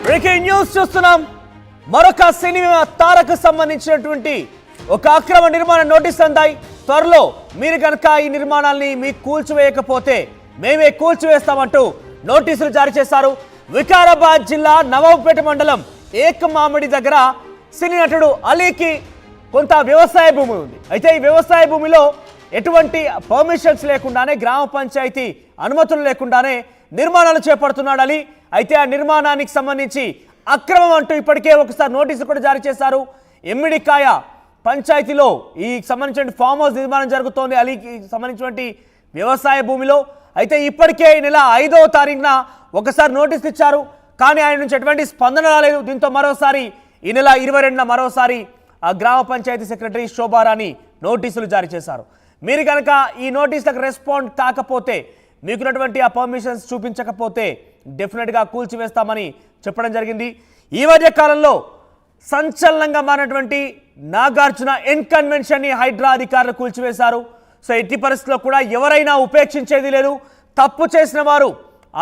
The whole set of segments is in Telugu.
బ్రేకింగ్ న్యూస్ చూస్తున్నాం. మరొక సినిమా తారకు సంబంధించినటువంటి ఒక అక్రమ నిర్మాణ నోటీస్ అందాయి. త్వరలో మీరు కనుక ఈ నిర్మాణాన్ని మీకు కూల్చివేయకపోతే మేమే కూల్చివేస్తామంటూ నోటీసులు జారీ చేశారు. వికారాబాద్ జిల్లా నవాబుపేట మండలం ఏకమామిడి దగ్గర సినీ నటుడు అలీకి కొంత వ్యవసాయ భూమి ఉంది. అయితే ఈ వ్యవసాయ భూమిలో ఎటువంటి పర్మిషన్స్ లేకుండానే, గ్రామ పంచాయతీ అనుమతులు లేకుండానే నిర్మాణాలు చేపడుతున్నాడు అలీ. అయితే ఆ నిర్మాణానికి సంబంధించి అక్రమం అంటూ ఇప్పటికే ఒకసారి నోటీసు కూడా జారీ చేశారు. ఎమ్మిడికాయ పంచాయతీలో ఈ సంబంధించిన ఫామ్ హౌస్ నిర్మాణం జరుగుతోంది అలీకి సంబంధించినటువంటి వ్యవసాయ భూమిలో. అయితే ఇప్పటికే ఈ నెల 5వ తారీఖున ఒకసారి నోటీస్ ఇచ్చారు, కానీ ఆయన నుంచి ఎటువంటి స్పందన రాలేదు. దీంతో మరోసారి ఈ నెల 22న మరోసారి ఆ గ్రామ పంచాయతీ సెక్రటరీ శోభారాణి నోటీసులు జారీ చేశారు. మీరు కనుక ఈ నోటీసులకు రెస్పాండ్ కాకపోతే, మీకున్నటువంటి ఆ పర్మిషన్స్ చూపించకపోతే డెఫినెట్గా కూల్చివేస్తామని చెప్పడం జరిగింది. ఈ మధ్య కాలంలో సంచలనంగా మారినటువంటి నాగార్జున ఎన్కన్వెన్షన్ని హైడ్రా అధికారులు కూల్చివేశారు. సో ఎట్టి పరిస్థితుల్లో కూడా ఎవరైనా ఉపేక్షించేది లేదు. తప్పు చేసిన వారు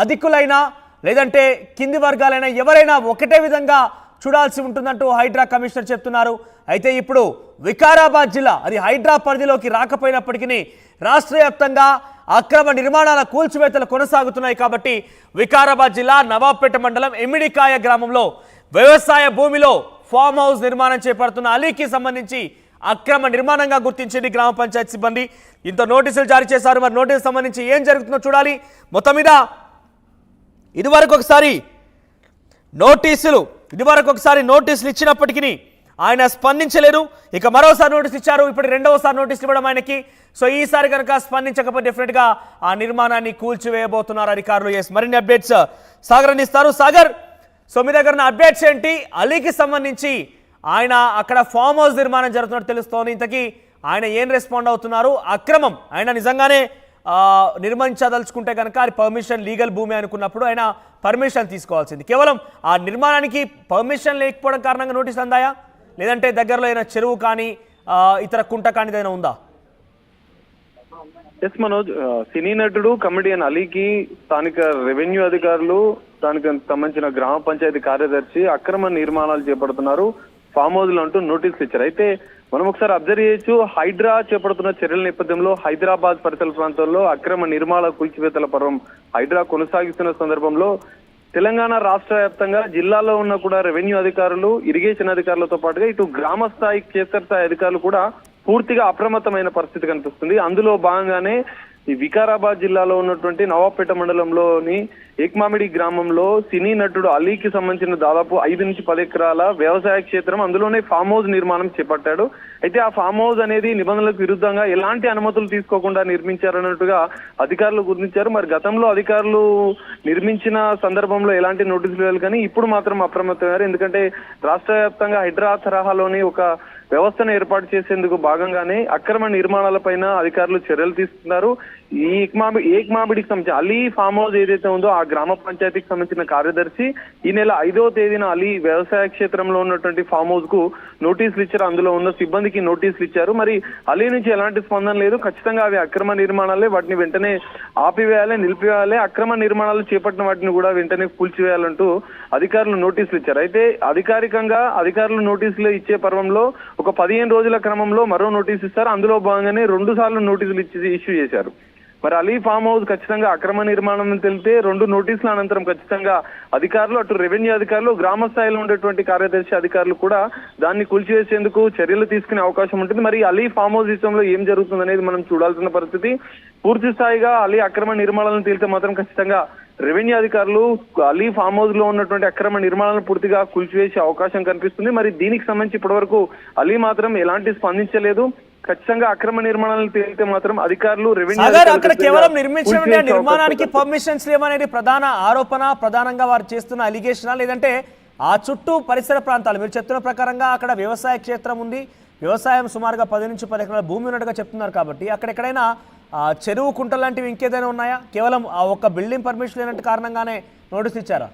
అధికులైనా లేదంటే కింది వర్గాలైనా ఎవరైనా ఒకటే విధంగా చూడాల్సి ఉంటుందంటూ హైడ్రా కమిషనర్ చెప్తున్నారు. అయితే ఇప్పుడు వికారాబాద్ జిల్లా అది హైడ్రా పరిధిలోకి రాకపోయినప్పటికీ రాష్ట్ర వ్యాప్తంగా అక్రమ నిర్మాణాల కూల్చివేతలు కొనసాగుతున్నాయి. కాబట్టి వికారాబాద్ జిల్లా నవాబ్పేట మండలం ఎమ్మిడికాయ గ్రామంలో వ్యవసాయ భూమిలో ఫామ్ హౌస్ నిర్మాణం చేపడుతున్న అలీకి సంబంధించి అక్రమ నిర్మాణంగా గుర్తించింది గ్రామ పంచాయతీ సిబ్బంది. ఇంత నోటీసులు జారీ చేశారు. మరి నోటీసు సంబంధించి ఏం జరుగుతుందో చూడాలి. మొత్తం మీద ఇదివరకు ఒకసారి నోటీసులు ఇచ్చినప్పటికీ ఆయన స్పందించలేరు. ఇక మరోసారి నోటీస్ ఇచ్చారు. ఇప్పుడు రెండవసారి నోటీసులు ఇవ్వడం ఆయనకి. సో ఈసారి కనుక స్పందించకపోతే డెఫినెట్గా ఆ నిర్మాణాన్ని కూల్చివేయబోతున్నారు అధికారులు. మరిన్ని అప్డేట్స్ సాగర్ అందిస్తారు. సాగర్, సో మీ దగ్గర ఉన్న అప్డేట్స్ ఏంటి? అలీకి సంబంధించి ఆయన అక్కడ ఫామ్ హౌస్ నిర్మాణం జరుగుతున్నట్టు తెలుస్తోంది. ఇంతకీ ఆయన ఏం రెస్పాండ్ అవుతున్నారు? అక్రమం ఆయన నిజంగానే నిర్మించదలుచుకుంటే కనుక అది పర్మిషన్ లీగల్ భూమి అనుకున్నప్పుడు ఆయన పర్మిషన్ తీసుకోవాల్సింది. కేవలం ఆ నిర్మాణానికి పర్మిషన్ లేకపోవడం కారణంగా నోటీసులు అందాయా, లేదంటే దగ్గరలో ఏదైనా చెరువు కానీ ఇతర కుంట కానీ ఏదైనా ఉందా? ఎస్ మనోజ్, సినీ నటుడు కమెడియన్ అలీకి స్థానిక రెవెన్యూ అధికారులు, దానికి సంబంధించిన గ్రామ పంచాయతీ కార్యదర్శి అక్రమ నిర్మాణాలు చేపడుతున్నారు, ఫామ్ హౌస్లు అంటూ నోటీసులు ఇచ్చారు. అయితే మనం ఒకసారి అబ్జర్వ్ చేయొచ్చు, హైడ్రా చేపడుతున్న చర్యల నేపథ్యంలో హైదరాబాద్ పరిసర ప్రాంతాల్లో అక్రమ నిర్మాణ కూల్చివేతల పర్వం హైడ్రా కొనసాగిస్తున్న సందర్భంలో తెలంగాణ రాష్ట్ర వ్యాప్తంగా జిల్లాలో ఉన్న కూడా రెవెన్యూ అధికారులు, ఇరిగేషన్ అధికారులతో పాటుగా ఇటు గ్రామ స్థాయి, క్షేత్రస్థాయి అధికారులు కూడా పూర్తిగా అప్రమత్తమైన పరిస్థితి కనిపిస్తుంది. అందులో భాగంగానే ఈ వికారాబాద్ జిల్లాలో ఉన్నటువంటి నవాబ్పేట మండలంలోని ఏకమామిడి గ్రామంలో సినీ నటుడు అలీకి సంబంధించిన దాదాపు 5 నుంచి 10 ఎకరాల వ్యవసాయ క్షేత్రం, అందులోనే ఫామ్ హౌస్ నిర్మాణం చేపట్టాడు. అయితే ఆ ఫామ్ హౌస్ అనేది నిబంధనలకు విరుద్ధంగా ఎలాంటి అనుమతులు తీసుకోకుండా నిర్మించారన్నట్టుగా అధికారులు గుర్తించారు. మరి గతంలో అధికారులు నిర్మించిన సందర్భంలో ఎలాంటి నోటీసులు ఇవ్వాలి, కానీ ఇప్పుడు మాత్రం అప్రమత్తమయ్యారు. ఎందుకంటే రాష్ట్ర వ్యాప్తంగా హైడ్రా తరహాలోని ఒక వ్యవస్థను ఏర్పాటు చేసేందుకు భాగంగానే అక్రమ నిర్మాణాలపైన అధికారులు చర్యలు తీసుకున్నారు. ఈ ఏకమామిడికి సంబంధించి అలీ ఫామ్ హౌస్ ఏదైతే ఉందో ఆ గ్రామ పంచాయతీకి సంబంధించిన కార్యదర్శి ఈ నెల 5వ తేదీన అలీ వ్యవసాయ క్షేత్రంలో ఉన్నటువంటి ఫామ్ హౌస్ కు నోటీసులు ఇచ్చారు. అందులో ఉన్న సిబ్బందికి నోటీసులు ఇచ్చారు. మరి అలీ నుంచి ఎలాంటి స్పందన లేదు. ఖచ్చితంగా అవి అక్రమ నిర్మాణాలే, వాటిని వెంటనే ఆపివేయాలి, నిలిపివేయాలి, అక్రమ నిర్మాణాలు చేపట్టిన వాటిని కూడా వెంటనే కూల్చివేయాలంటూ అధికారులు నోటీసులు ఇచ్చారు. అయితే అధికారికంగా అధికారులు నోటీసులు ఇచ్చే పర్వంలో ఒక 15 రోజుల క్రమంలో మరో నోటీసు ఇస్తారు. అందులో భాగంగానే 2 సార్లు నోటీసులు ఇష్యూ చేశారు. మరి అలీ ఫామ్ హౌస్ ఖచ్చితంగా అక్రమ నిర్మాణం తెలితే 2 నోటీసుల అనంతరం ఖచ్చితంగా అధికారులు, అటు రెవెన్యూ అధికారులు, గ్రామ స్థాయిలో ఉండేటువంటి కార్యదర్శి అధికారులు కూడా దాన్ని కూల్చివేసేందుకు చర్యలు తీసుకునే అవకాశం ఉంటుంది. మరి అలీ ఫామ్ హౌస్ విషయంలో ఏం జరుగుతుంది అనేది మనం చూడాల్సిన పరిస్థితి. పూర్తి స్థాయిగా అలీ అక్రమ నిర్మాణాలను తేలితే మాత్రం ఖచ్చితంగా రెవెన్యూ అధికారులు అలీ ఫామ్ హౌస్ లో ఉన్నటువంటి అక్రమ నిర్మాణాలను పూర్తిగా కూల్చివేసే అవకాశం కనిపిస్తుంది. మరి దీనికి సంబంధించి ఇప్పటి వరకు అలీ మాత్రం ఎలాంటి స్పందించలేదు. ఖచ్చితంగా అక్రమ నిర్మాణాలు తేలితే మాత్రం అధికారులు, రెవెన్యూ అక్కడ కేవలం నిర్మాణానికి పర్మిషన్స్ లేవనేది ప్రధాన ఆరోపణ, ప్రధానంగా వారు చేస్తున్న అలిగేషనా, లేదంటే ఆ చుట్టూ పరిసర ప్రాంతాలు మీరు చెప్తున్న ప్రకారంగా అక్కడ వ్యవసాయ క్షేత్రం ఉంది, వ్యవసాయం సుమారుగా 10 నుంచి 10 ఎకరాల భూమి ఉన్నట్టుగా చెప్తున్నారు. కాబట్టి అక్కడెక్కడైనా చెరువు, కుంట లాంటివి ఇంకేదైనా ఉన్నాయా? కేవలం ఆ ఒక్క బిల్డింగ్ పర్మిషన్ లేనట్టు కారణంగానే నోటీస్ ఇచ్చారా?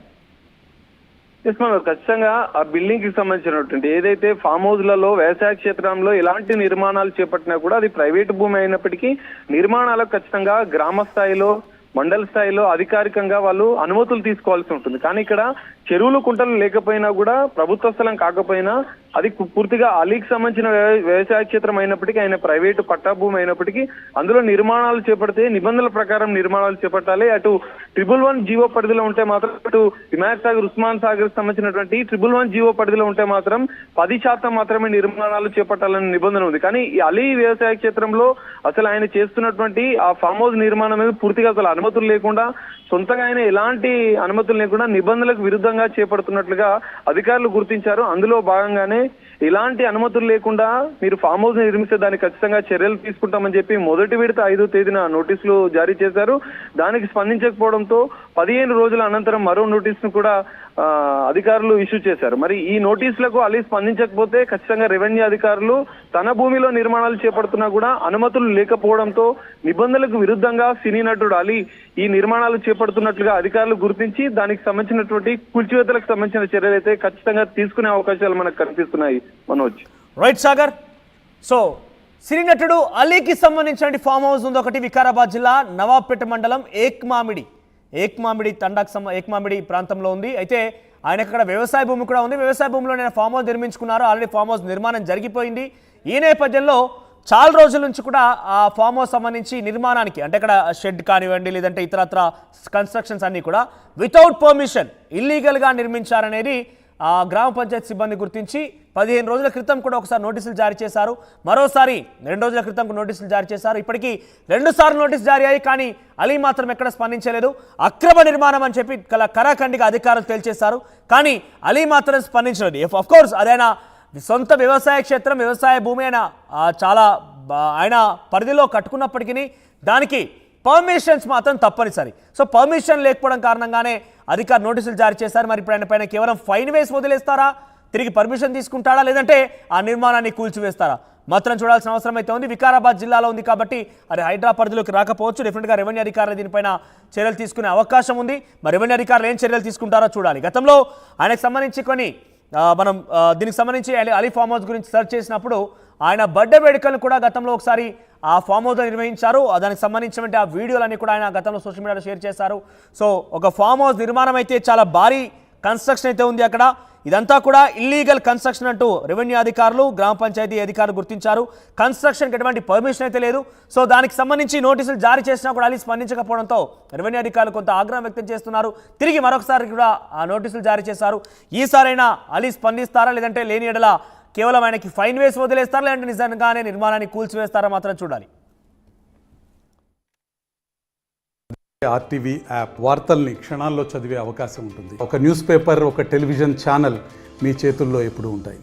ఖచ్చితంగా ఆ బిల్డింగ్ కి సంబంధించినటువంటి ఏదైతే ఫామ్ హౌస్లలో వ్యవసాయ క్షేత్రంలో ఎలాంటి నిర్మాణాలు చేపట్టినా కూడా అది ప్రైవేట్ భూమి అయినప్పటికీ నిర్మాణాలకు ఖచ్చితంగా గ్రామ స్థాయిలో, మండల స్థాయిలో అధికారికంగా వాళ్ళు అనుమతులు తీసుకోవాల్సి ఉంటుంది. కానీ ఇక్కడ చెరువులు కుంటలు లేకపోయినా కూడా ప్రభుత్వ స్థలం కాకపోయినా అది పూర్తిగా అలీకి సంబంధించిన వ్యవసాయ క్షేత్రం అయినప్పటికీ, ఆయన ప్రైవేటు పట్టా భూమి అయినప్పటికీ అందులో నిర్మాణాలు చేపడితే నిబంధనల ప్రకారం నిర్మాణాలు చేపట్టాలి. అటు 111 జీవో పరిధిలో ఉంటే మాత్రం, అటు హిమాయత్ సాగర్, ఉస్మాన్ సాగర్ సంబంధించినటువంటి 111 జీవో పరిధిలో ఉంటే మాత్రం 10% మాత్రమే నిర్మాణాలు చేపట్టాలనే నిబంధన ఉంది. కానీ ఈ అలీ వ్యవసాయ క్షేత్రంలో అసలు ఆయన చేస్తున్నటువంటి ఆ ఫామ్ హౌస్ నిర్మాణం మీద పూర్తిగా అసలు అనుమతులు లేకుండా, సొంతగా ఆయన ఎలాంటి అనుమతులు లేకుండా నిబంధనలకు విరుద్ధంగా చేపడుతున్నట్లుగా అధికారులు గుర్తించారు. అందులో భాగంగానే ఇలాంటి అనుమతులు లేకుండా మీరు ఫామ్ హౌస్ నిర్మిస్తే దానికి ఖచ్చితంగా చర్యలు తీసుకుంటామని చెప్పి మొదటి విడత 5వ తేదీన నోటీసులు జారీ చేశారు. దానికి స్పందించకపోవడంతో 15 రోజుల అనంతరం మరో నోటీసును కూడా అధికారులు ఇష్యూ చేశారు. మరి ఈ నోటీసులకు అలీ స్పందించకపోతే ఖచ్చితంగా రెవెన్యూ అధికారులు తన భూమిలో నిర్మాణాలు చేపడుతున్నా కూడా అనుమతులు లేకపోవడంతో నిబంధనలకు విరుద్ధంగా సినీ నటుడు అలీ ఈ నిర్మాణాలు చేపడుతున్నట్లుగా అధికారులు గుర్తించి దానికి సంబంధించినటువంటి కూల్చివేతలకు సంబంధించిన చర్యలు అయితే ఖచ్చితంగా తీసుకునే అవకాశాలు మనకు కనిపిస్తున్నాయి. మనోజ్. రైట్ సాగర్. సో సినీ నటుడు అలీకి సంబంధించిన ఫామ్ హౌస్ ఉంది ఒకటి వికారాబాద్ జిల్లా నవాబ్పేట మండలం ఏక్మామిడి తండాకు ఏక్మామిడి ప్రాంతంలో ఉంది. అయితే ఆయనకు అక్కడ వ్యవసాయ భూమి కూడా ఉంది. వ్యవసాయ భూమిలో నేను ఫామ్ హౌస్ నిర్మించుకున్నారు. ఆల్రెడీ ఫామ్ హౌస్ నిర్మాణం జరిగిపోయింది. ఈ నేపథ్యంలో చాలా రోజుల నుంచి కూడా ఆ ఫామ్ హౌస్ సంబంధించి నిర్మాణానికి, అంటే ఇక్కడ షెడ్ కానివ్వండి, లేదంటే ఇతరత్ర కన్స్ట్రక్షన్స్ అన్నీ కూడా వితౌట్ పర్మిషన్ ఇల్లీగల్గా నిర్మించారనేది గ్రామ పంచాయతీ సిబ్బంది గుర్తించి 15 రోజుల క్రితం కూడా ఒకసారి నోటీసులు జారీ చేశారు. మరోసారి 2 రోజుల క్రితం నోటీసులు జారీ చేశారు. ఇప్పటికీ 2 సార్లు నోటీసు జారీ అయ్యాయి. కానీ అలీ మాత్రం ఎక్కడ స్పందించలేదు. అక్రమ నిర్మాణం అని చెప్పి కరాఖండిగా అధికారులు తేల్చేశారు. కానీ అలీ మాత్రం స్పందించలేదు. ఆఫ్ కోర్స్ అదైనా సొంత వ్యవసాయ క్షేత్రం, వ్యవసాయ భూమి అయినా చాలా ఆయన పరిధిలో కట్టుకున్నప్పటికీ దానికి పర్మిషన్స్ మాత్రం తప్పనిసరి. సో పర్మిషన్ లేకపోవడం కారణంగానే అధికారులు నోటీసులు జారీ చేశారు. మరి ఇప్పుడు ఆయన పైన కేవలం ఫైన్ వేసి వదిలేస్తారా, తిరిగి పర్మిషన్ తీసుకుంటాడా, లేదంటే ఆ నిర్మాణాన్ని కూల్చివేస్తారా మాత్రం చూడాల్సిన అవసరం అయితే ఉంది. వికారాబాద్ జిల్లాలో ఉంది కాబట్టి అది హైడ్రా పరిధిలోకి రాకపోవచ్చు. డెఫినెట్గా రెవెన్యూ అధికారులు దీనిపైన చర్యలు తీసుకునే అవకాశం ఉంది. మరి రెవెన్యూ అధికారులు ఏం చర్యలు తీసుకుంటారో చూడాలి. గతంలో ఆయనకు సంబంధించి మనం దీనికి సంబంధించి అలీ ఫామ్ హౌస్ గురించి సెర్చ్ చేసినప్పుడు ఆయన బర్త్డే వేడుకలను కూడా గతంలో ఒకసారి ఆ ఫామ్ హౌస్లో నిర్వహించారు. దానికి సంబంధించినటువంటి ఆ వీడియోలన్నీ కూడా ఆయన గతంలో సోషల్ మీడియాలో షేర్ చేశారు. సో ఒక ఫామ్ హౌస్ నిర్మాణం అయితే చాలా భారీ కన్స్ట్రక్షన్ అయితే ఉంది అక్కడ. ఇదంతా కూడా ఇల్లీగల్ కన్స్ట్రక్షన్ అంటూ రెవెన్యూ అధికారులు, గ్రామ పంచాయతీ అధికారులు గుర్తించారు. కన్స్ట్రక్షన్కి ఎటువంటి పర్మిషన్ అయితే లేదు. సో దానికి సంబంధించి నోటీసులు జారీ చేసినా కూడా అలీ స్పందించకపోవడంతో రెవెన్యూ అధికారులు కొంత ఆగ్రహం వ్యక్తం చేస్తున్నారు. తిరిగి మరొకసారి కూడా ఆ నోటీసులు జారీ చేశారు. ఈసారైనా అలీ స్పందిస్తారా, లేదంటే లేని ఎడల కేవలం ఆయనకి ఫైన్ వేసి వదిలేస్తారా, లేదంటే నిజంగానే నిర్మాణాన్ని కూల్చివేస్తారా మాత్రం చూడాలి. ఆర్టీవీ యాప్ వార్తల్ని క్షణాల్లో చదివే అవకాశం ఉంటుంది. ఒక న్యూస్ పేపర్, ఒక టెలివిజన్ ఛానల్ మీ చేతుల్లో ఎప్పుడూ ఉంటాయి.